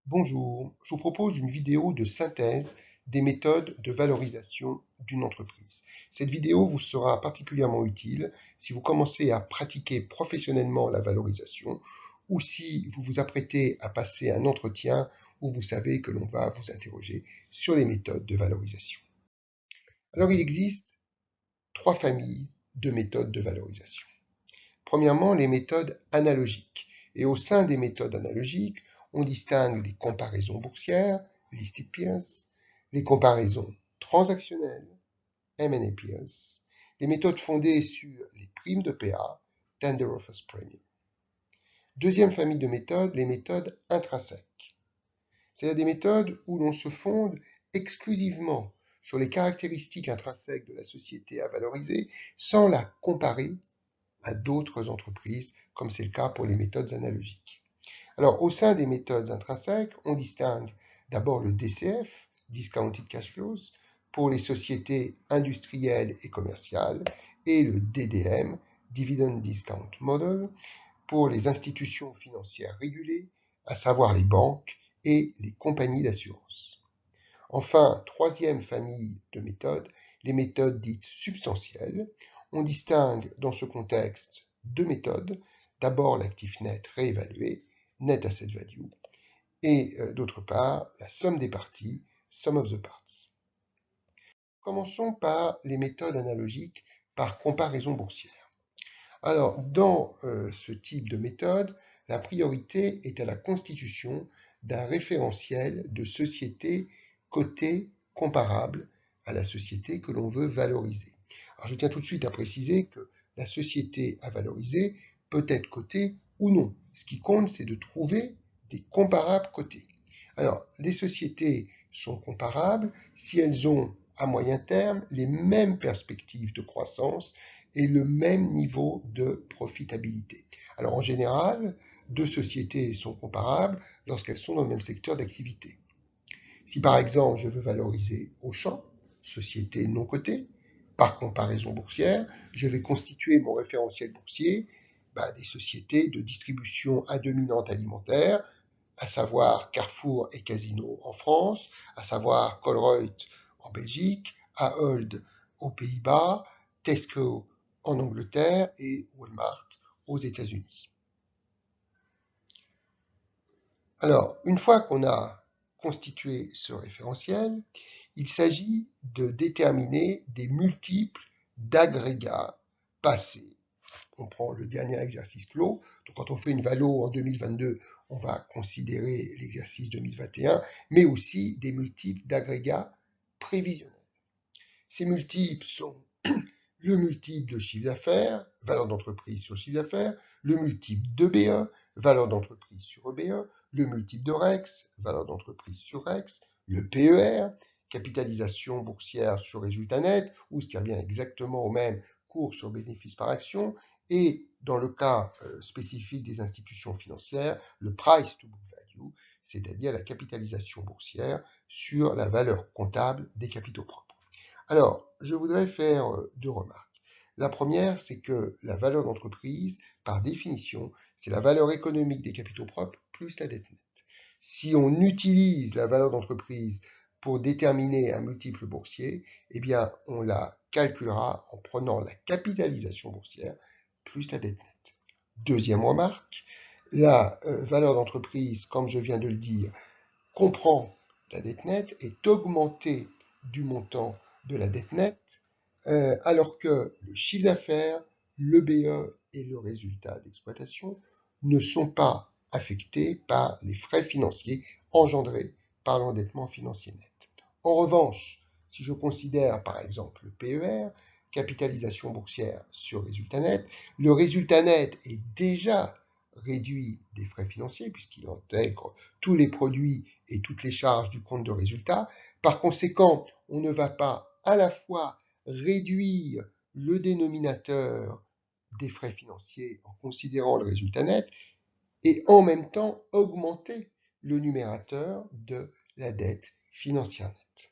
Bonjour, je vous propose une vidéo de synthèse des méthodes de valorisation d'une entreprise. Cette vidéo vous sera particulièrement utile si vous commencez à pratiquer professionnellement la valorisation ou si vous vous apprêtez à passer un entretien où vous savez que l'on va vous interroger sur les méthodes de valorisation. Alors il existe trois familles de méthodes de valorisation. Premièrement, les méthodes analogiques. Et au sein des méthodes analogiques, on distingue les comparaisons boursières, listed peers, les comparaisons transactionnelles, M&A peers, les méthodes fondées sur les primes de PA, tender offers premium. Deuxième famille de méthodes, les méthodes intrinsèques. C'est-à-dire des méthodes où l'on se fonde exclusivement sur les caractéristiques intrinsèques de la société à valoriser sans la comparer à d'autres entreprises, comme c'est le cas pour les méthodes analogiques. Alors, au sein des méthodes intrinsèques, on distingue d'abord le DCF, Discounted Cash Flows, pour les sociétés industrielles et commerciales, et le DDM, Dividend Discount Model, pour les institutions financières régulées, à savoir les banques et les compagnies d'assurance. Enfin, troisième famille de méthodes, les méthodes dites substantielles. On distingue dans ce contexte deux méthodes. D'abord l'actif net réévalué, net asset value, et d'autre part la somme des parties, sum of the parts. Commençons par les méthodes analogiques par comparaison boursière. Alors, dans ce type de méthode, la priorité est à la constitution d'un référentiel de sociétés cotées comparables à la société que l'on veut valoriser. Alors, je tiens tout de suite à préciser que la société à valoriser peut être cotée ou non. Ce qui compte, c'est de trouver des comparables cotés. Alors, les sociétés sont comparables si elles ont à moyen terme les mêmes perspectives de croissance et le même niveau de profitabilité. Alors en général, deux sociétés sont comparables lorsqu'elles sont dans le même secteur d'activité. Si par exemple je veux valoriser Auchan, société non cotée, par comparaison boursière, je vais constituer mon référentiel boursier des sociétés de distribution à dominante alimentaire, à savoir Carrefour et Casino en France, à savoir Colruyt en Belgique, Ahold aux Pays-Bas, Tesco en Angleterre et Walmart aux États-Unis. Alors, une fois qu'on a constitué ce référentiel, il s'agit de déterminer des multiples d'agrégats passés. On prend le dernier exercice clos. Donc, quand on fait une valo en 2022, on va considérer l'exercice 2021, mais aussi des multiples d'agrégats prévisionnels. Ces multiples sont le multiple de chiffre d'affaires, valeur d'entreprise sur chiffre d'affaires, le multiple d'EBE, valeur d'entreprise sur EBE, le multiple de REX, valeur d'entreprise sur REX, le PER, capitalisation boursière sur résultat net, ou ce qui revient exactement au même, cours sur bénéfice par action, et dans le cas spécifique des institutions financières, le price to book value, c'est-à-dire la capitalisation boursière sur la valeur comptable des capitaux propres. Alors, je voudrais faire deux remarques. La première, c'est que la valeur d'entreprise, par définition, c'est la valeur économique des capitaux propres plus la dette nette. Si on utilise la valeur d'entreprise pour déterminer un multiple boursier, eh bien, on la calculera en prenant la capitalisation boursière plus la dette nette. Deuxième remarque, la valeur d'entreprise, comme je viens de le dire, comprend la dette nette, est augmentée du montant de la dette nette, alors que le chiffre d'affaires, le BE et le résultat d'exploitation ne sont pas affectés par les frais financiers engendrés par l'endettement financier net. En revanche, si je considère par exemple le PER, capitalisation boursière sur résultat net, le résultat net est déjà réduit des frais financiers puisqu'il intègre tous les produits et toutes les charges du compte de résultat. Par conséquent, on ne va pas à la fois réduire le dénominateur des frais financiers en considérant le résultat net et en même temps augmenter le numérateur de la dette financière nette.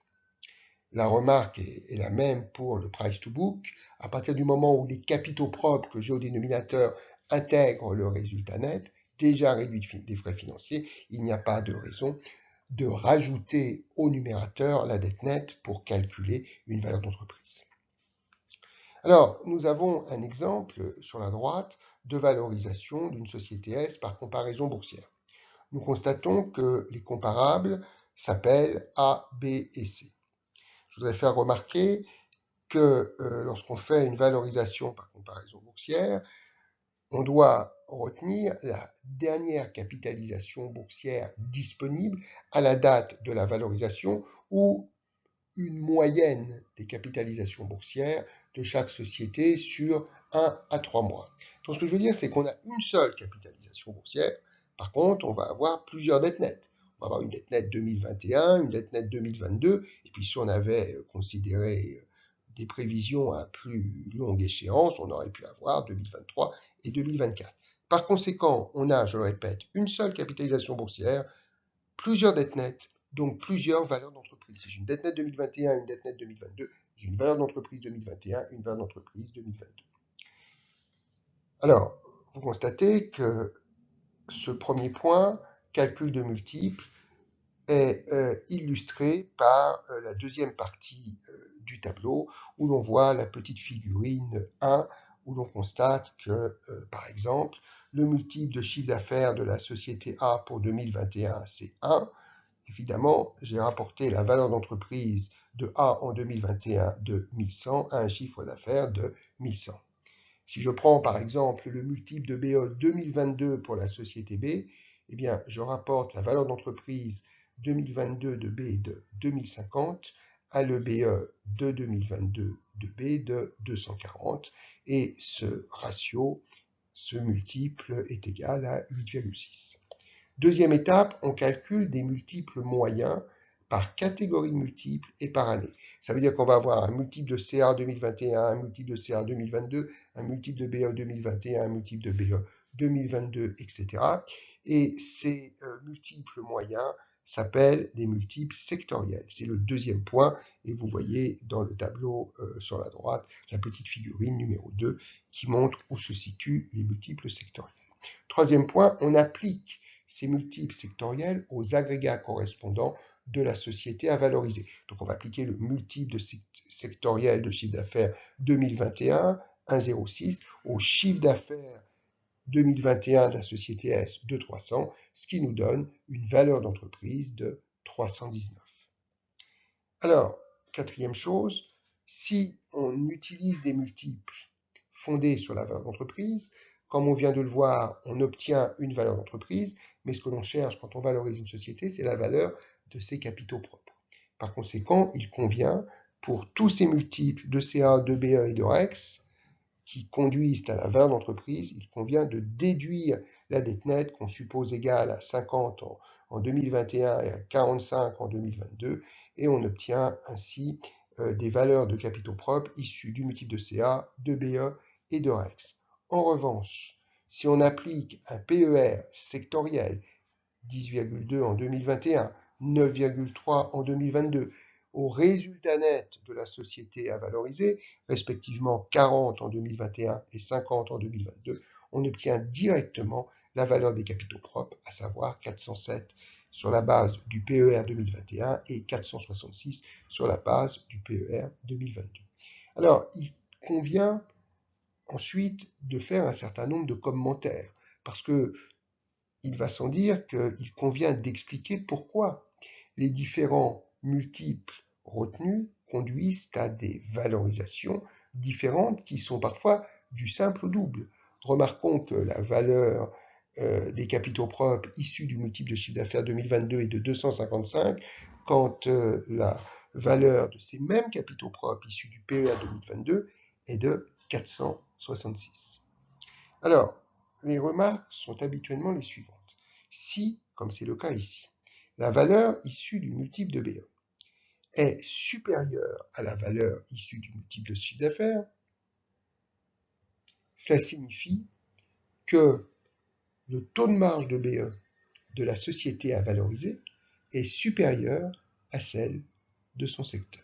La remarque est la même pour le price to book. À partir du moment où les capitaux propres que j'ai au dénominateur intègrent le résultat net, déjà réduit des frais financiers, il n'y a pas de raison de rajouter au numérateur la dette nette pour calculer une valeur d'entreprise. Alors, nous avons un exemple sur la droite de valorisation d'une société S par comparaison boursière. Nous constatons que les comparables s'appellent A, B et C. Je voudrais faire remarquer que lorsqu'on fait une valorisation par comparaison boursière, on doit retenir la dernière capitalisation boursière disponible à la date de la valorisation ou une moyenne des capitalisations boursières de chaque société sur 1 à 3 mois. Donc ce que je veux dire, c'est qu'on a une seule capitalisation boursière. Par contre, on va avoir plusieurs dettes nettes. On va avoir une dette nette 2021, une dette nette 2022, et puis si on avait considéré des prévisions à plus longue échéance, on aurait pu avoir 2023 et 2024. Par conséquent, on a, je le répète, une seule capitalisation boursière, plusieurs dettes nettes, donc plusieurs valeurs d'entreprise. Si j'ai une dette nette 2021, une dette nette 2022, j'ai une valeur d'entreprise 2021, une valeur d'entreprise 2022. Alors, vous constatez que ce premier point, calcul de multiples, est illustré par la deuxième partie du tableau, où l'on voit la petite figurine 1, où l'on constate que, par exemple, le multiple de chiffre d'affaires de la société A pour 2021, c'est 1. Évidemment, j'ai rapporté la valeur d'entreprise de A en 2021 de 1100 à un chiffre d'affaires de 1100. Si je prends par exemple le multiple de BE 2022 pour la société B, eh bien, je rapporte la valeur d'entreprise 2022 de B de 2050 à le BE de 2022 de B de 240 et ce ratio, ce multiple est égal à 8,6. Deuxième étape, on calcule des multiples moyens par catégorie de multiples et par année. Ça veut dire qu'on va avoir un multiple de CA 2021, un multiple de CA 2022, un multiple de BE 2021, un multiple de BE 2022, etc. Et ces multiples moyens s'appellent des multiples sectoriels. C'est le deuxième point, et vous voyez dans le tableau sur la droite la petite figurine numéro 2 qui montre où se situent les multiples sectoriels. Troisième point, on applique ces multiples sectoriels aux agrégats correspondants de la société à valoriser. Donc on va appliquer le multiple sectoriel de chiffre d'affaires 2021, 1,06, au chiffre d'affaires 2021 de la société S de 300, ce qui nous donne une valeur d'entreprise de 319. Alors, quatrième chose, si on utilise des multiples fondés sur la valeur d'entreprise, comme on vient de le voir, on obtient une valeur d'entreprise, mais ce que l'on cherche quand on valorise une société, c'est la valeur de ses capitaux propres. Par conséquent, il convient, pour tous ces multiples de CA, de BE et de REX, qui conduisent à la valeur d'entreprise, il convient de déduire la dette nette qu'on suppose égale à 50 en 2021 et à 45 en 2022, et on obtient ainsi des valeurs de capitaux propres issues du multiple de CA, de BE et de REX. En revanche, si on applique un PER sectoriel, 10,2 en 2021, 9,3 en 2022, au résultat net de la société à valoriser, respectivement 40 en 2021 et 50 en 2022, on obtient directement la valeur des capitaux propres, à savoir 407 sur la base du PER 2021 et 466 sur la base du PER 2022. Alors, il convient ensuite de faire un certain nombre de commentaires, parce que il va sans dire qu'il convient d'expliquer pourquoi les différents multiples retenus conduisent à des valorisations différentes qui sont parfois du simple au double. Remarquons que la valeur des capitaux propres issus du multiple de chiffre d'affaires 2022 est de 255, quand la valeur de ces mêmes capitaux propres issus du PER 2022 est de 466. Alors, les remarques sont habituellement les suivantes. Si, comme c'est le cas ici, la valeur issue du multiple de BE est supérieure à la valeur issue du multiple de chiffre d'affaires, cela signifie que le taux de marge de BE de la société à valoriser est supérieur à celle de son secteur.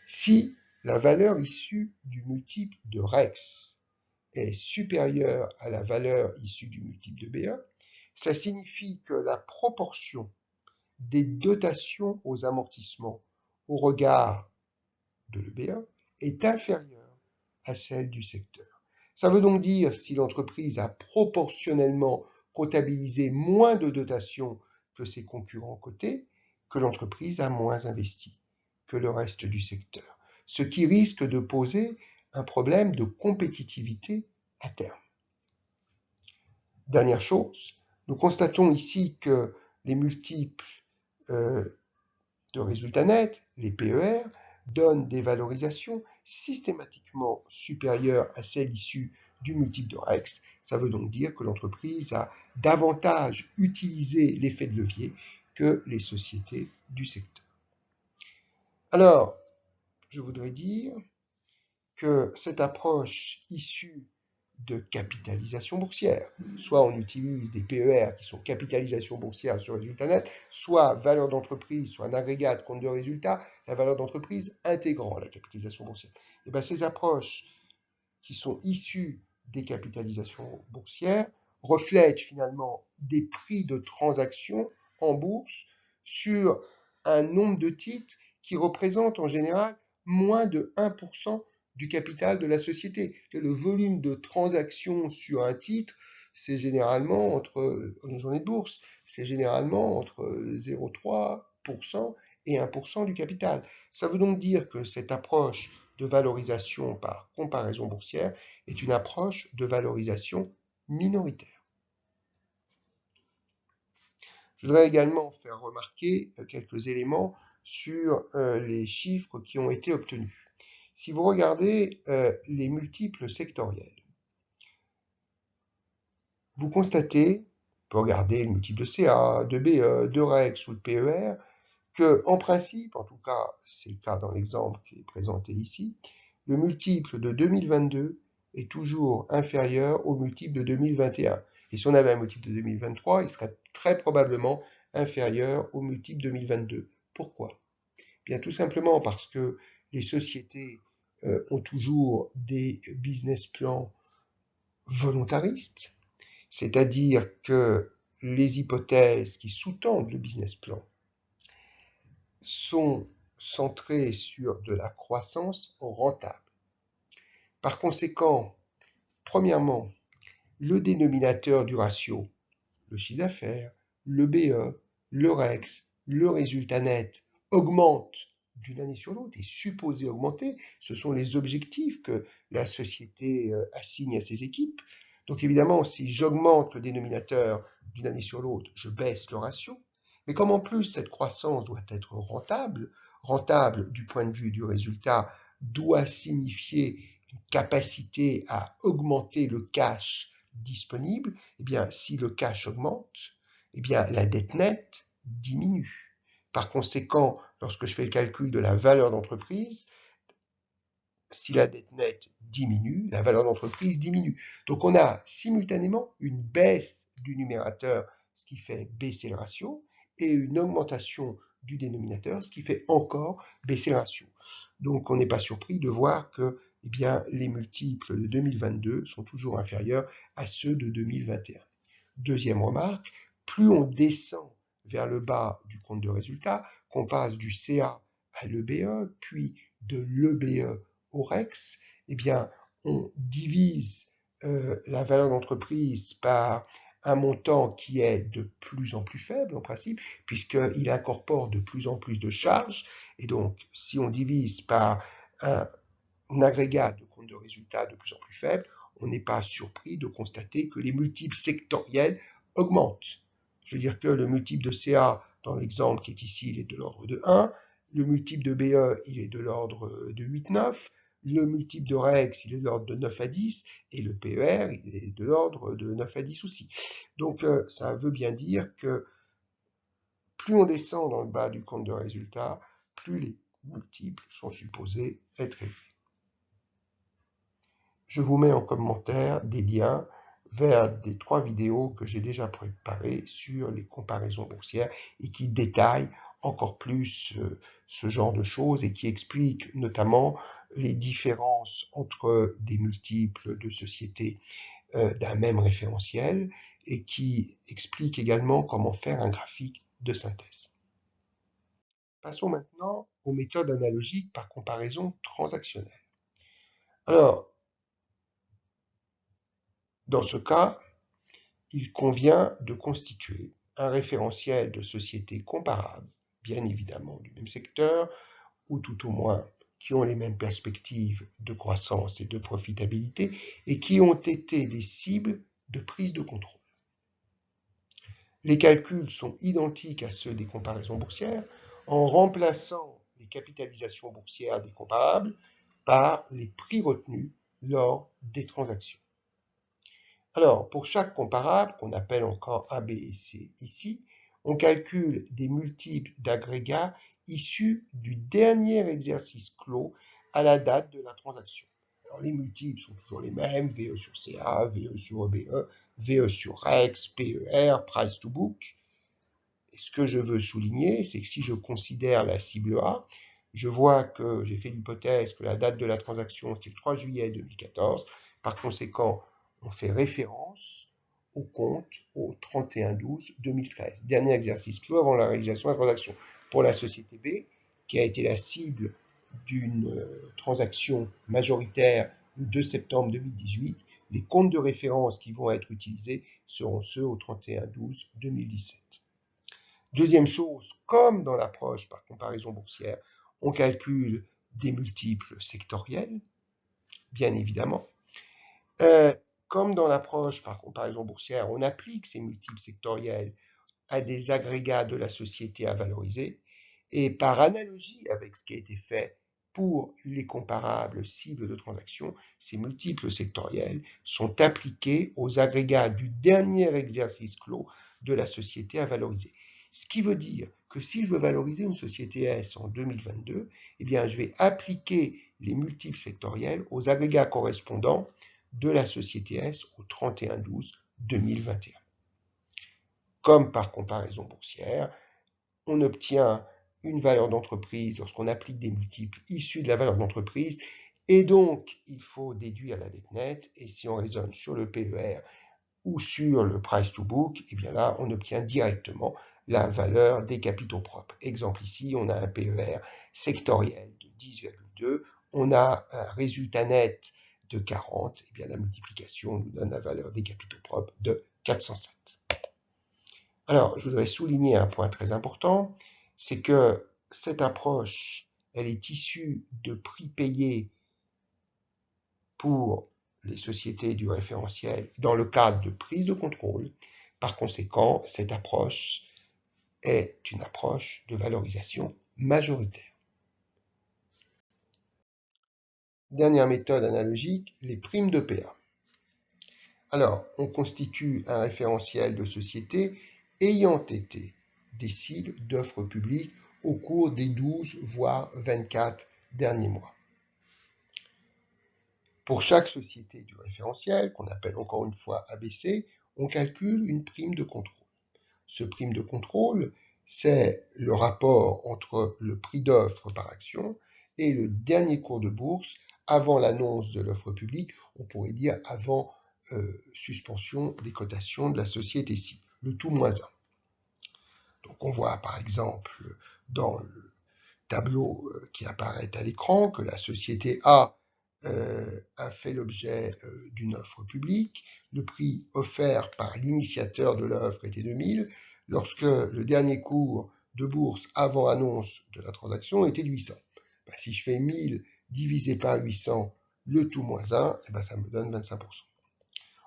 Si la valeur issue du multiple de REX est supérieur à la valeur issue du multiple de BE, cela signifie que la proportion des dotations aux amortissements au regard de l'EBE est inférieure à celle du secteur. Ça veut donc dire si l'entreprise a proportionnellement comptabilisé moins de dotations que ses concurrents cotés, que l'entreprise a moins investi que le reste du secteur, ce qui risque de poser un problème de compétitivité à terme. Dernière chose, nous constatons ici que les multiples de résultats nets, les PER, donnent des valorisations systématiquement supérieures à celles issues du multiple de REX. Ça veut donc dire que l'entreprise a davantage utilisé l'effet de levier que les sociétés du secteur. Alors, je voudrais dire que cette approche issue de capitalisation boursière, soit on utilise des PER qui sont capitalisation boursière sur résultat net, soit valeur d'entreprise sur un agrégat de compte de résultat, la valeur d'entreprise intégrant la capitalisation boursière. Et bien ces approches qui sont issues des capitalisations boursières reflètent finalement des prix de transaction en bourse sur un nombre de titres qui représente en général moins de 1% du capital de la société. Le volume de transactions sur un titre, c'est généralement entre une journée de bourse, c'est généralement entre 0,3% et 1% du capital. Ça veut donc dire que cette approche de valorisation par comparaison boursière est une approche de valorisation minoritaire. Je voudrais également faire remarquer quelques éléments sur les chiffres qui ont été obtenus. Si vous regardez les multiples sectoriels, vous constatez, on peut regarder le multiple de CA, de BE, de REX ou de PER, que, en principe, en tout cas, c'est le cas dans l'exemple qui est présenté ici, le multiple de 2022 est toujours inférieur au multiple de 2021. Et si on avait un multiple de 2023, il serait très probablement inférieur au multiple 2022. Pourquoi? Bien, tout simplement parce que les sociétés ont toujours des business plans volontaristes, c'est-à-dire que les hypothèses qui sous-tendent le business plan sont centrées sur de la croissance rentable. Par conséquent, premièrement, le dénominateur du ratio, le chiffre d'affaires, le BE, le REX, le résultat net, augmente d'une année sur l'autre, est supposé augmenter. Ce sont les objectifs que la société assigne à ses équipes. Donc évidemment, si j'augmente le dénominateur d'une année sur l'autre, je baisse le ratio. Mais comme en plus cette croissance doit être rentable, rentable du point de vue du résultat doit signifier une capacité à augmenter le cash disponible, eh bien, si le cash augmente, eh bien, la dette nette diminue. Par conséquent, lorsque je fais le calcul de la valeur d'entreprise, si la dette nette diminue, la valeur d'entreprise diminue. Donc on a simultanément une baisse du numérateur, ce qui fait baisser le ratio, et une augmentation du dénominateur, ce qui fait encore baisser le ratio. Donc on n'est pas surpris de voir que eh bien, les multiples de 2022 sont toujours inférieurs à ceux de 2021. Deuxième remarque, plus on descend vers le bas du compte de résultat, qu'on passe du CA à l'EBE, puis de l'EBE au REX, eh bien, on divise la valeur d'entreprise par un montant qui est de plus en plus faible en principe, puisqu'il incorpore de plus en plus de charges. Et donc, si on divise par un agrégat de compte de résultat de plus en plus faible, on n'est pas surpris de constater que les multiples sectoriels augmentent. Je veux dire que le multiple de CA, dans l'exemple qui est ici, il est de l'ordre de 1, le multiple de BE, il est de l'ordre de 8-9, le multiple de REX, il est de l'ordre de 9 à 10, et le PER, il est de l'ordre de 9 à 10 aussi. Donc ça veut bien dire que plus on descend dans le bas du compte de résultat, plus les multiples sont supposés être élevés. Je vous mets en commentaire des liens vers des 3 vidéos que j'ai déjà préparées sur les comparaisons boursières et qui détaillent encore plus ce genre de choses et qui expliquent notamment les différences entre des multiples de sociétés d'un même référentiel et qui explique également comment faire un graphique de synthèse. Passons maintenant aux méthodes analogiques par comparaison transactionnelle. Alors, dans ce cas, il convient de constituer un référentiel de sociétés comparables, bien évidemment du même secteur, ou tout au moins qui ont les mêmes perspectives de croissance et de profitabilité, et qui ont été des cibles de prise de contrôle. Les calculs sont identiques à ceux des comparaisons boursières, en remplaçant les capitalisations boursières des comparables par les prix retenus lors des transactions. Alors, pour chaque comparable, qu'on appelle encore A, B et C ici, on calcule des multiples d'agrégats issus du dernier exercice clos à la date de la transaction. Alors, les multiples sont toujours les mêmes, VE sur CA, VE sur EBE, VE sur REX, PER, Price to Book. Et ce que je veux souligner, c'est que si je considère la cible A, je vois que j'ai fait l'hypothèse que la date de la transaction, c'est le 3 juillet 2014. Par conséquent, on fait référence au compte au 31/12/2013, dernier exercice clos avant la réalisation de la transaction. Pour la société B, qui a été la cible d'une transaction majoritaire le 2 septembre 2018, les comptes de référence qui vont être utilisés seront ceux au 31/12/2017. Deuxième chose, comme dans l'approche par comparaison boursière, on calcule des multiples sectoriels, bien évidemment. Comme dans l'approche par comparaison boursière, on applique ces multiples sectoriels à des agrégats de la société à valoriser, et par analogie avec ce qui a été fait pour les comparables cibles de transactions, ces multiples sectoriels sont appliqués aux agrégats du dernier exercice clos de la société à valoriser. Ce qui veut dire que si je veux valoriser une société S en 2022, eh bien, je vais appliquer les multiples sectoriels aux agrégats correspondants de la société S au 31/12/2021. Comme par comparaison boursière, on obtient une valeur d'entreprise lorsqu'on applique des multiples issus de la valeur d'entreprise, et donc il faut déduire la dette nette, et si on raisonne sur le PER ou sur le price to book, et bien là on obtient directement la valeur des capitaux propres. Exemple ici, on a un PER sectoriel de 10,2, on a un résultat net de 40, et bien la multiplication nous donne la valeur des capitaux propres de 407. Alors, je voudrais souligner un point très important, c'est que cette approche, elle est issue de prix payés pour les sociétés du référentiel dans le cadre de prise de contrôle. Par conséquent, cette approche est une approche de valorisation majoritaire. Dernière méthode analogique, les primes de PA. Alors, on constitue un référentiel de sociétés ayant été des cibles d'offres publiques au cours des 12 voire 24 derniers mois. Pour chaque société du référentiel, qu'on appelle encore une fois ABC, on calcule une prime de contrôle. Ce prime de contrôle, c'est le rapport entre le prix d'offre par action et le dernier cours de bourse avant l'annonce de l'offre publique, on pourrait dire avant suspension des cotations de la société cible, le tout moins 1. Donc on voit par exemple dans le tableau qui apparaît à l'écran que la société A a fait l'objet d'une offre publique. Le prix offert par l'initiateur de l'offre était de 1000, lorsque le dernier cours de bourse avant annonce de la transaction était de 800. Ben, si je fais 1000 divisé par 800, le tout moins 1, et ben, ça me donne 25%.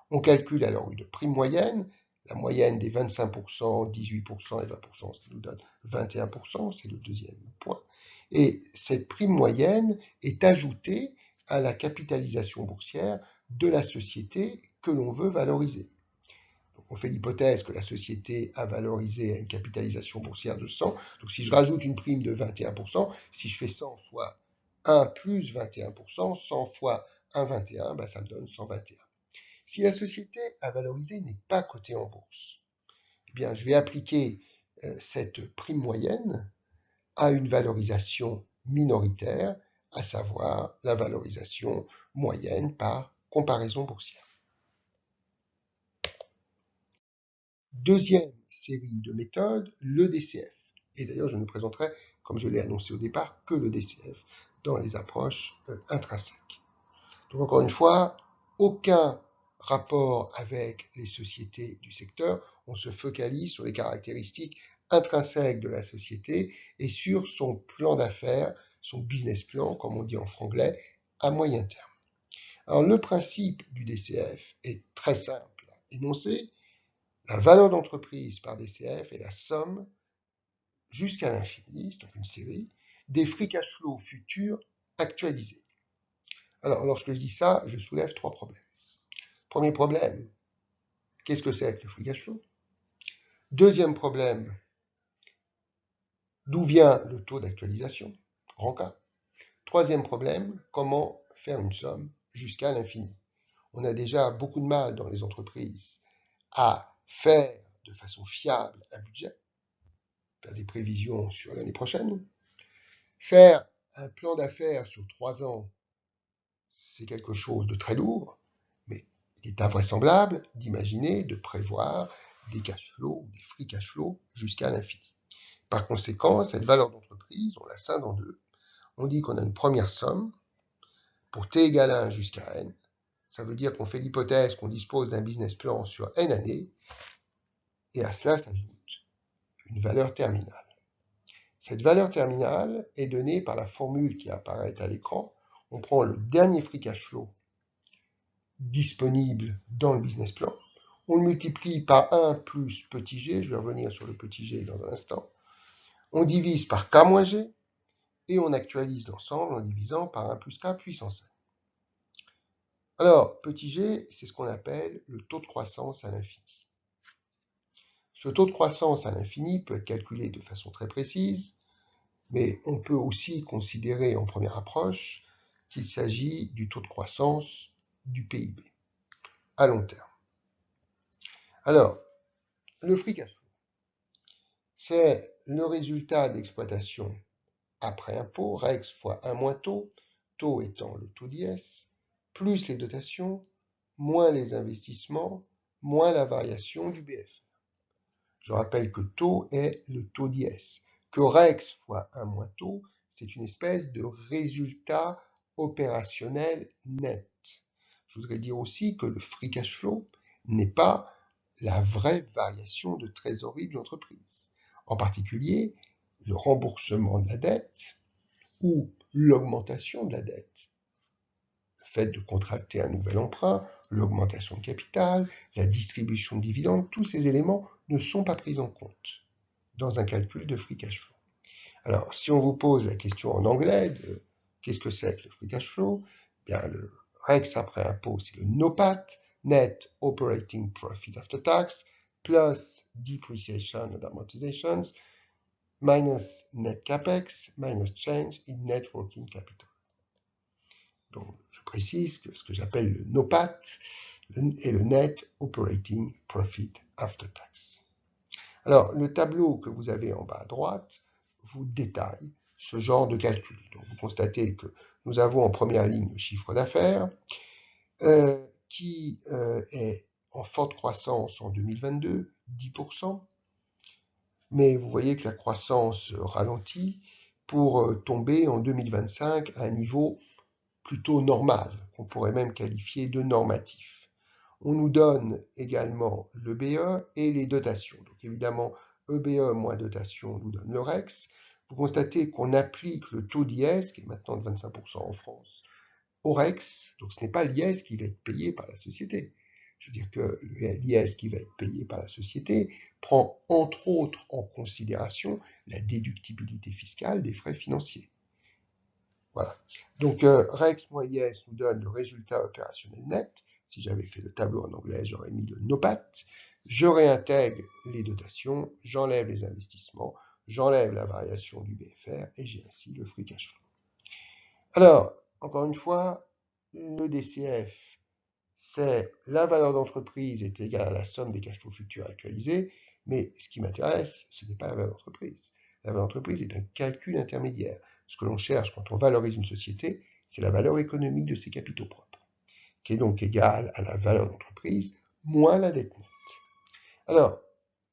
On calcule alors une prime moyenne, la moyenne des 25%, 18% et 20%, ce qui nous donne 21%, c'est le deuxième point. Et cette prime moyenne est ajoutée à la capitalisation boursière de la société que l'on veut valoriser. Donc on fait l'hypothèse que la société a valorisé à une capitalisation boursière de 100. Donc si je rajoute une prime de 21%, si je fais 100 fois 1 plus 21%, 100 fois 1,21, ben ça me donne 121. Si la société à valoriser n'est pas cotée en bourse, eh bien, je vais appliquer cette prime moyenne à une valorisation minoritaire à savoir la valorisation moyenne par comparaison boursière. Deuxième série de méthodes, le DCF. Et d'ailleurs, je ne présenterai, comme je l'ai annoncé au départ, que le DCF dans les approches intrinsèques. Donc encore une fois, aucun rapport avec les sociétés du secteur, on se focalise sur les caractéristiques intrinsèques de la société et sur son plan d'affaires, son business plan, comme on dit en franglais, à moyen terme. Alors le principe du DCF est très simple à énoncer. La valeur d'entreprise par DCF est la somme jusqu'à l'infini, c'est donc une série, des free cash flow futurs actualisés. Alors, lorsque je dis ça, je soulève trois problèmes. Premier problème, qu'est-ce que c'est que le free cash flow? Deuxième problème, d'où vient le taux d'actualisation? Grand cas. Troisième problème, comment faire une somme jusqu'à l'infini? On a déjà beaucoup de mal dans les entreprises à faire de façon fiable un budget, faire des prévisions sur l'année prochaine. Faire un plan d'affaires sur 3 ans, c'est quelque chose de très lourd, mais il est invraisemblable d'imaginer, de prévoir des cash flows, des free cash flows jusqu'à l'infini. Par conséquent, cette valeur d'entreprise, on la scinde en deux. On dit qu'on a une première somme pour t égale 1 jusqu'à n. Ça veut dire qu'on fait l'hypothèse qu'on dispose d'un business plan sur n années, et à cela s'ajoute une valeur terminale. Cette valeur terminale est donnée par la formule qui apparaît à l'écran. On prend le dernier free cash flow disponible dans le business plan. On le multiplie par 1 plus petit g, je vais revenir sur le petit g dans un instant. On divise par k moins g, et on actualise l'ensemble en divisant par 1 plus k puissance n. Alors, petit g, c'est ce qu'on appelle le taux de croissance à l'infini. Ce taux de croissance à l'infini peut être calculé de façon très précise, mais on peut aussi considérer en première approche qu'il s'agit du taux de croissance du PIB à long terme. Alors, le free cash flow, c'est le résultat d'exploitation après impôt, REX fois 1 moins taux étant le taux d'IS, plus les dotations, moins les investissements, moins la variation du BFR. Je rappelle que taux est le taux d'IS, que REX fois 1 moins taux, c'est une espèce de résultat opérationnel net. Je voudrais dire aussi que le free cash flow n'est pas la vraie variation de trésorerie de l'entreprise. En particulier, le remboursement de la dette ou l'augmentation de la dette. Le fait de contracter un nouvel emprunt, l'augmentation de capital, la distribution de dividendes, tous ces éléments ne sont pas pris en compte dans un calcul de free cash flow. Alors, si on vous pose la question en anglais de qu'est-ce que c'est que le free cash flow, bien le REX après impôt, c'est le NOPAT, Net Operating Profit After Tax, plus Depreciation and Amortizations, minus Net Capex, minus Change in Net Working Capital. Donc, je précise que ce que j'appelle le NOPAT est le Net Operating Profit After Tax. Alors, le tableau que vous avez en bas à droite vous détaille ce genre de calcul. Donc, vous constatez que nous avons en première ligne le chiffre d'affaires qui est en forte croissance en 2022, 10%, mais vous voyez que la croissance ralentit pour tomber en 2025 à un niveau plutôt normal, qu'on pourrait même qualifier de normatif. On nous donne également l'EBE et les dotations. Donc évidemment, EBE moins dotation nous donne le REX. Vous constatez qu'on applique le taux d'IS, qui est maintenant de 25% en France, au REX. Donc ce n'est pas l'IS qui va être payé par la société. Je veux dire que l'IS qui va être payé par la société prend entre autres en considération la déductibilité fiscale des frais financiers. Voilà. Donc, REX moins IS nous donne le résultat opérationnel net. Si j'avais fait le tableau en anglais, j'aurais mis le NOPAT. Je réintègre les dotations, j'enlève les investissements, j'enlève la variation du BFR et j'ai ainsi le free cash flow. Alors, encore une fois, le DCF, c'est la valeur d'entreprise est égale à la somme des cash flows futurs actualisés, mais ce qui m'intéresse, ce n'est pas la valeur d'entreprise. La valeur d'entreprise est un calcul intermédiaire. Ce que l'on cherche quand on valorise une société, c'est la valeur économique de ses capitaux propres, qui est donc égale à la valeur d'entreprise moins la dette nette. Alors,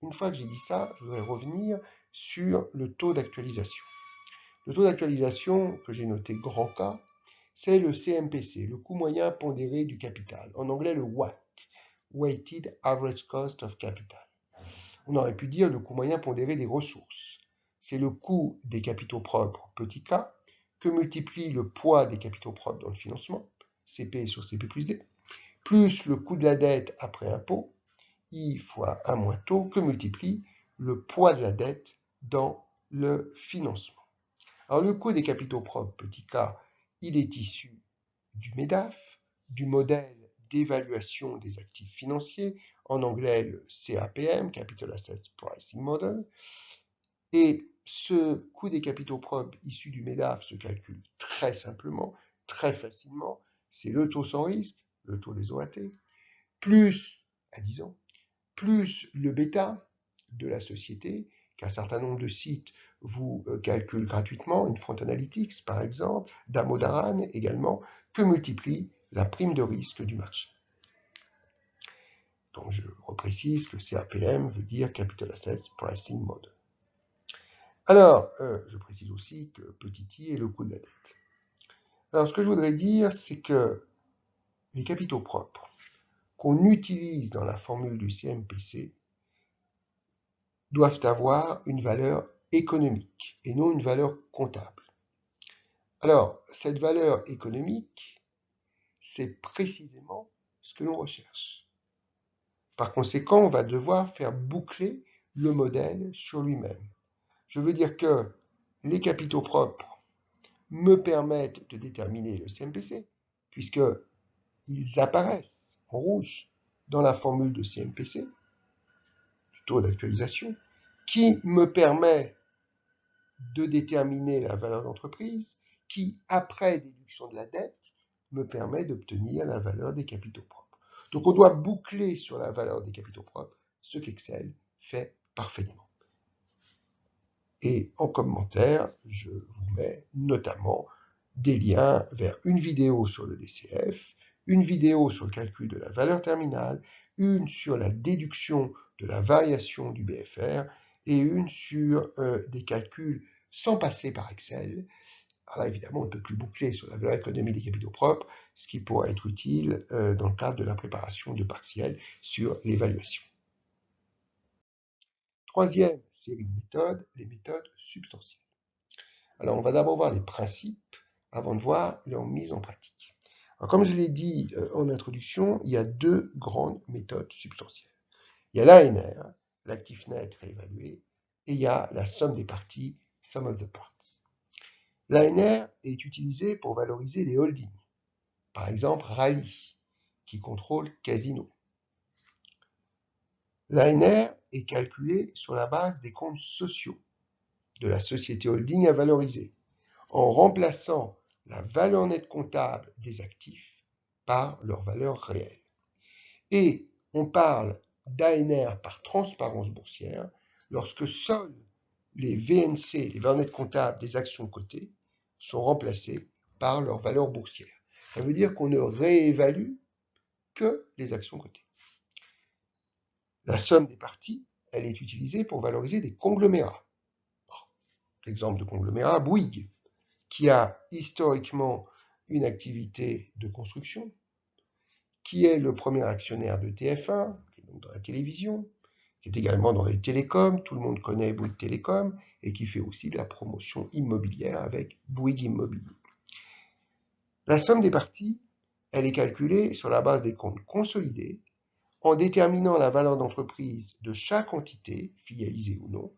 une fois que j'ai dit ça, je voudrais revenir sur le taux d'actualisation. Le taux d'actualisation que j'ai noté grand K, c'est le CMPC, le coût moyen pondéré du capital. En anglais, le WACC, Weighted Average Cost of Capital. On aurait pu dire le coût moyen pondéré des ressources. C'est le coût des capitaux propres, petit k, que multiplie le poids des capitaux propres dans le financement, CP sur CP plus D, plus le coût de la dette après impôt, I fois 1 moins taux, que multiplie le poids de la dette dans le financement. Alors le coût des capitaux propres, petit k, il est issu du MEDAF, du modèle d'évaluation des actifs financiers, en anglais le CAPM, Capital Assets Pricing Model, et ce coût des capitaux propres issu du MEDAF se calcule très simplement, très facilement, c'est le taux sans risque, le taux des OAT, plus, à 10 ans, plus le bêta de la société, qu'un certain nombre de sites vous calculent gratuitement, Infront Analytics par exemple, Damodaran également, que multiplie la prime de risque du marché. Donc je reprécise que CAPM veut dire Capital Assets Pricing Model. Alors, je précise aussi que petit i est le coût de la dette. Alors ce que je voudrais dire, c'est que les capitaux propres qu'on utilise dans la formule du CMPC doivent avoir une valeur économique et non une valeur comptable. Alors, cette valeur économique, c'est précisément ce que l'on recherche. Par conséquent, on va devoir faire boucler le modèle sur lui-même. Je veux dire que les capitaux propres me permettent de déterminer le CMPC, puisqu'ils apparaissent en rouge dans la formule de CMPC, du taux d'actualisation, qui me permet de déterminer la valeur d'entreprise, qui, après déduction de la dette, me permet d'obtenir la valeur des capitaux propres. Donc on doit boucler sur la valeur des capitaux propres, ce qu'Excel fait parfaitement. Et en commentaire, je vous mets notamment des liens vers une vidéo sur le DCF, une vidéo sur le calcul de la valeur terminale, une sur la déduction de la variation du BFR et une sur des calculs sans passer par Excel. Alors là, évidemment, on ne peut plus boucler sur la valeur économique des capitaux propres, ce qui pourra être utile dans le cadre de la préparation de partiels sur l'évaluation. Troisième série de méthodes, les méthodes substantielles. Alors, on va d'abord voir les principes avant de voir leur mise en pratique. Alors, comme je l'ai dit en introduction, il y a deux grandes méthodes substantielles. Il y a l'ANR, l'actif net réévalué, et il y a la somme des parties, sum of the parts. L'ANR est utilisé pour valoriser les holdings, par exemple Rallye, qui contrôle Casino. L'ANR est calculé sur la base des comptes sociaux de la société holding à valoriser, en remplaçant la valeur nette comptable des actifs par leur valeur réelle. Et on parle d'ANR par transparence boursière lorsque seuls les VNC, les valeurs nettes comptables des actions cotées, sont remplacées par leur valeur boursière. Ça veut dire qu'on ne réévalue que les actions cotées. La somme des parties, elle est utilisée pour valoriser des conglomérats. L'exemple de conglomérat, Bouygues, qui a historiquement une activité de construction, qui est le premier actionnaire de TF1, qui est donc dans la télévision, qui est également dans les télécoms, tout le monde connaît Bouygues Télécom, et qui fait aussi de la promotion immobilière avec Bouygues Immobilier. La somme des parties, elle est calculée sur la base des comptes consolidés, en déterminant la valeur d'entreprise de chaque entité, filialisée ou non,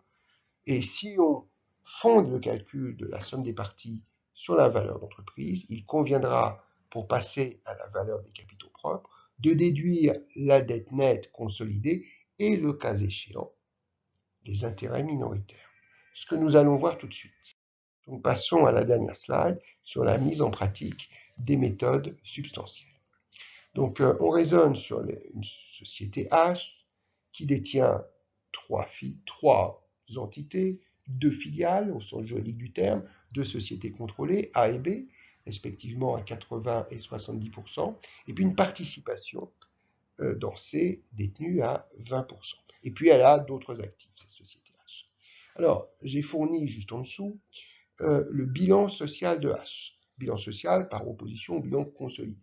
et si on fonde le calcul de la somme des parties sur la valeur d'entreprise, il conviendra, pour passer à la valeur des capitaux propres, de déduire la dette nette consolidée et, le cas échéant, les intérêts minoritaires. Ce que nous allons voir tout de suite. Donc passons à la dernière slide sur la mise en pratique des méthodes substantielles. Donc on raisonne sur une société H qui détient trois entités, deux filiales, au sens juridique du terme, deux sociétés contrôlées, A et B, respectivement à 80 et 70%, et puis une participation dans C détenue à 20%. Et puis elle a d'autres actifs, cette société H. Alors, j'ai fourni juste en dessous le bilan social de H. Bilan social par opposition au bilan consolidé.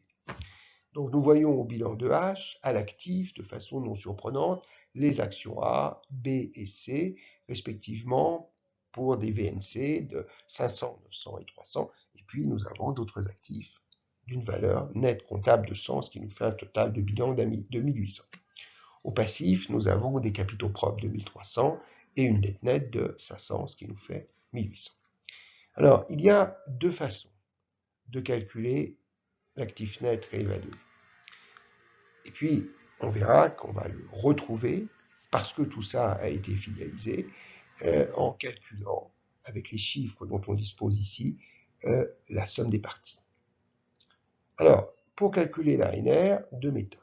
Donc nous voyons au bilan de H, à l'actif, de façon non surprenante, les actions A, B et C, respectivement, pour des VNC de 500, 900 et 300. Et puis nous avons d'autres actifs d'une valeur nette comptable de 100, ce qui nous fait un total de bilan de 1800. Au passif, nous avons des capitaux propres de 1300 et une dette nette de 500, ce qui nous fait 1800. Alors, il y a deux façons de calculer l'actif net réévalué. Et puis, on verra qu'on va le retrouver, parce que tout ça a été filialisé, en calculant, avec les chiffres dont on dispose ici, la somme des parties. Alors, pour calculer l'ANR, deux méthodes.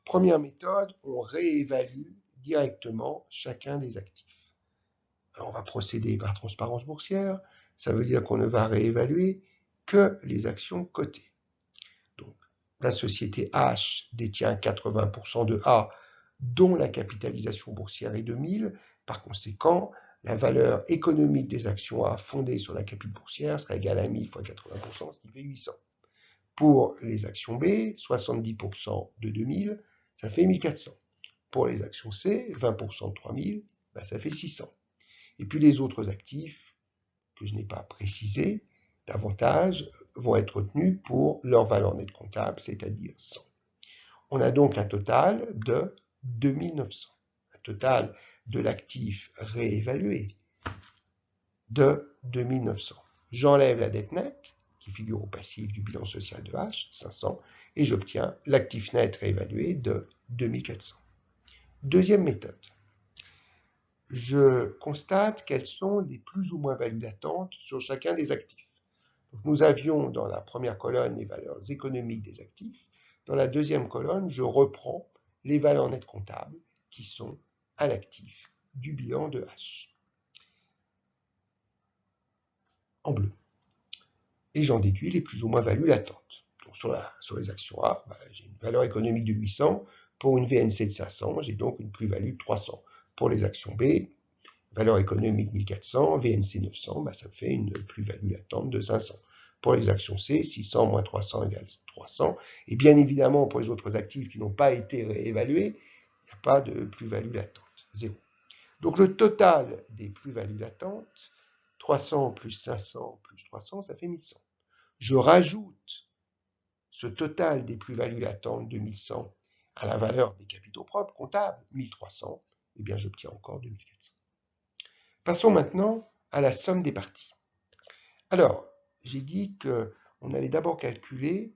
Première méthode, on réévalue directement chacun des actifs. Alors, on va procéder par transparence boursière, ça veut dire qu'on ne va réévaluer que les actions cotées. Donc, la société H détient 80% de A, dont la capitalisation boursière est de 1000. Par conséquent, la valeur économique des actions A fondées sur la capitale boursière sera égale à 1000 fois 80%, ce qui fait 800. Pour les actions B, 70% de 2000, ça fait 1400. Pour les actions C, 20% de 3000, ça fait 600. Et puis les autres actifs, que je n'ai pas précisés davantage, vont être retenus pour leur valeur nette comptable, c'est-à-dire 100. On a donc un total de 2900. Un total de l'actif réévalué de 2900. J'enlève la dette nette, qui figure au passif du bilan social de H, 500, et j'obtiens l'actif net réévalué de 2400. Deuxième méthode. Je constate quelles sont les plus ou moins values latentes sur chacun des actifs. Donc, nous avions dans la première colonne les valeurs économiques des actifs. Dans la deuxième colonne, je reprends les valeurs nettes comptables qui sont à l'actif du bilan de H. En bleu. Et j'en déduis les plus ou moins values latentes. Donc sur les actions A, j'ai une valeur économique de 800. Pour une VNC de 500, j'ai donc une plus-value de 300. Pour les actions B, valeur économique 1400, VNC 900, ça fait une plus-value latente de 500. Pour les actions C, 600 moins 300 égale 300. Et bien évidemment, pour les autres actifs qui n'ont pas été réévalués, il n'y a pas de plus-value latente, 0. Donc le total des plus-values latentes, 300 plus 500 plus 300, ça fait 1100. Je rajoute ce total des plus-values latentes de 1100 à la valeur des capitaux propres comptables, 1300, et bien j'obtiens encore 2400. Passons maintenant à la somme des parties. Alors, j'ai dit qu'on allait d'abord calculer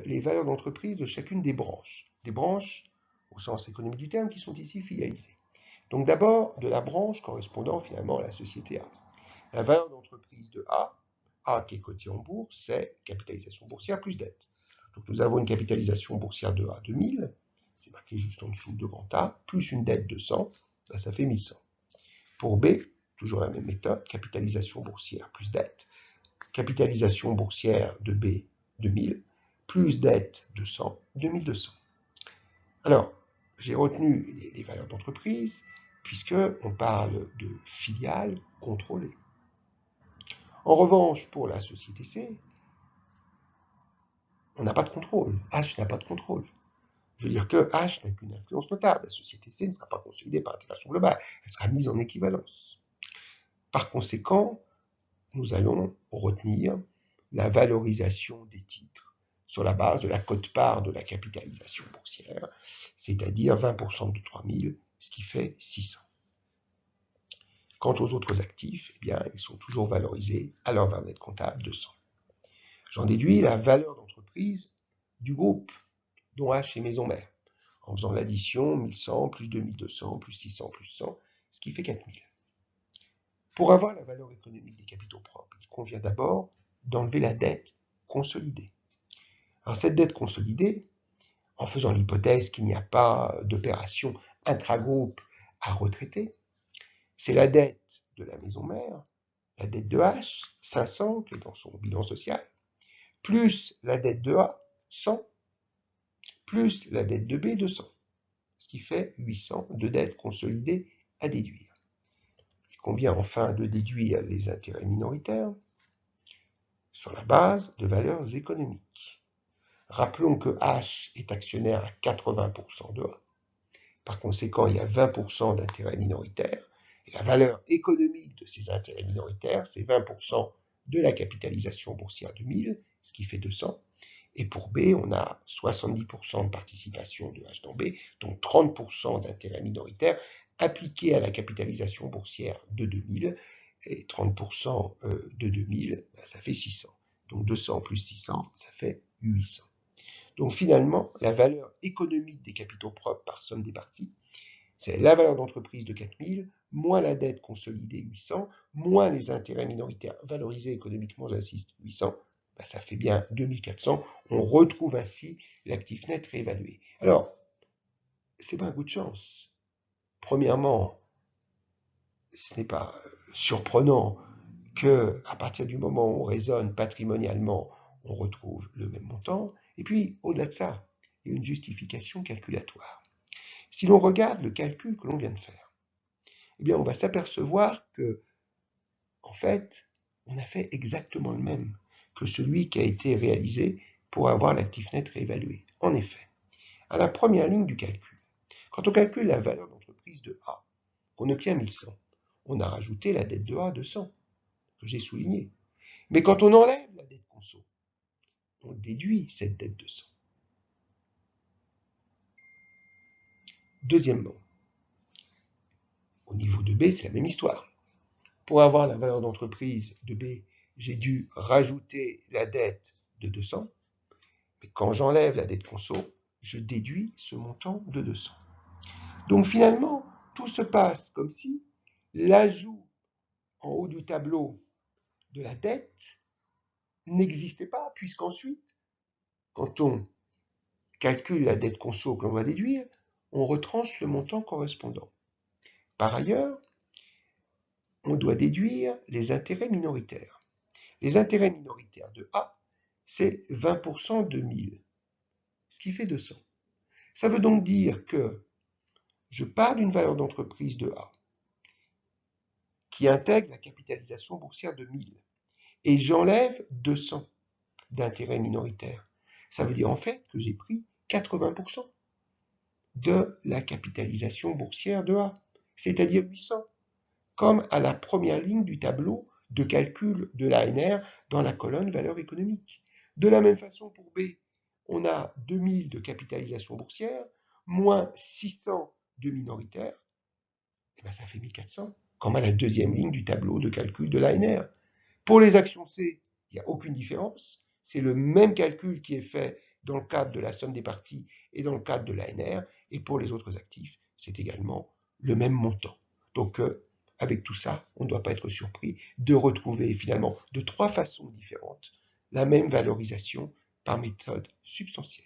les valeurs d'entreprise de chacune des branches. Des branches, au sens économique du terme, qui sont ici filialisées. Donc d'abord, de la branche correspondant finalement à la société A. La valeur d'entreprise de A qui est cotée en bourse, c'est capitalisation boursière plus dette. Donc nous avons une capitalisation boursière de A de 1000, c'est marqué juste en dessous de grand A, plus une dette de 100, ça fait 1100. Pour B, toujours la même méthode, capitalisation boursière plus dette, capitalisation boursière de B de 1000, plus dette de 100, de 1200. Alors, j'ai retenu les valeurs d'entreprise, puisqu'on parle de filiales contrôlées. En revanche, pour la société C, on n'a pas de contrôle. H n'a pas de contrôle. Je veux dire que H n'a qu'une influence notable. La société C ne sera pas consolidée par intégration globale. Elle sera mise en équivalence. Par conséquent, nous allons retenir la valorisation des titres sur la base de la quote-part de la capitalisation boursière, c'est-à-dire 20% de 3000, ce qui fait 600. Quant aux autres actifs, eh bien, ils sont toujours valorisés à leur valeur nette comptable de 100. J'en déduis la valeur d'entreprise du groupe, dont H est maison mère, en faisant l'addition 1100 plus 2200 plus 600 plus 100, ce qui fait 4000. Pour avoir la valeur économique des capitaux propres, il convient d'abord d'enlever la dette consolidée. Alors cette dette consolidée, en faisant l'hypothèse qu'il n'y a pas d'opération intragroupe à retraiter, c'est la dette de la maison mère, la dette de H, 500, qui est dans son bilan social, plus la dette de A, 100, plus la dette de B, 200, ce qui fait 800 de dettes consolidées à déduire. Il convient enfin de déduire les intérêts minoritaires sur la base de valeurs économiques. Rappelons que H est actionnaire à 80% de A. Par conséquent, il y a 20% d'intérêts minoritaires. Et la valeur économique de ces intérêts minoritaires, c'est 20% de la capitalisation boursière de 1000, ce qui fait 200. Et pour B, on a 70% de participation de H dans B, donc 30% d'intérêts minoritaires appliqués à la capitalisation boursière de 2000. Et 30% de 2000, ça fait 600. Donc 200 plus 600, ça fait 800. Donc finalement, la valeur économique des capitaux propres par somme des parties, c'est la valeur d'entreprise de 4000, moins la dette consolidée 800, moins les intérêts minoritaires valorisés économiquement, j'insiste, 800, ça fait bien 2400. On retrouve ainsi l'actif net réévalué. Alors, c'est pas un coup de chance. Premièrement, ce n'est pas surprenant que, à partir du moment où on raisonne patrimonialement, on retrouve le même montant. Et puis, au-delà de ça, il y a une justification calculatoire. Si l'on regarde le calcul que l'on vient de faire, eh bien, on va s'apercevoir que, en fait, on a fait exactement le même que celui qui a été réalisé pour avoir l'actif net réévalué. En effet, à la première ligne du calcul, quand on calcule la valeur d'entreprise de A, qu'on obtient 1100, on a rajouté la dette de A de 100, que j'ai souligné. Mais quand on enlève la dette conso, on déduit cette dette de 100. Deuxièmement, au niveau de B, c'est la même histoire. Pour avoir la valeur d'entreprise de B, j'ai dû rajouter la dette de 200. Mais quand j'enlève la dette conso, je déduis ce montant de 200. Donc finalement, tout se passe comme si l'ajout en haut du tableau de la dette n'existait pas, puisqu'ensuite, quand on calcule la dette conso que l'on va déduire, on retranche le montant correspondant. Par ailleurs, on doit déduire les intérêts minoritaires. Les intérêts minoritaires de A, c'est 20% de 1000, ce qui fait 200. Ça veut donc dire que je pars d'une valeur d'entreprise de A qui intègre la capitalisation boursière de 1000 et j'enlève 200 d'intérêts minoritaires. Ça veut dire en fait que j'ai pris 80% de la capitalisation boursière de A, c'est-à-dire 800, comme à la première ligne du tableau de calcul de l'ANR dans la colonne valeur économique. De la même façon pour B, on a 2000 de capitalisation boursière, moins 600 de minoritaire, et bien ça fait 1400, comme à la deuxième ligne du tableau de calcul de l'ANR. Pour les actions C, il n'y a aucune différence, c'est le même calcul qui est fait dans le cadre de la somme des parties et dans le cadre de l'ANR, et pour les autres actifs, c'est également le même montant. Donc, avec tout ça, on ne doit pas être surpris de retrouver finalement de trois façons différentes la même valorisation par méthode substantielle.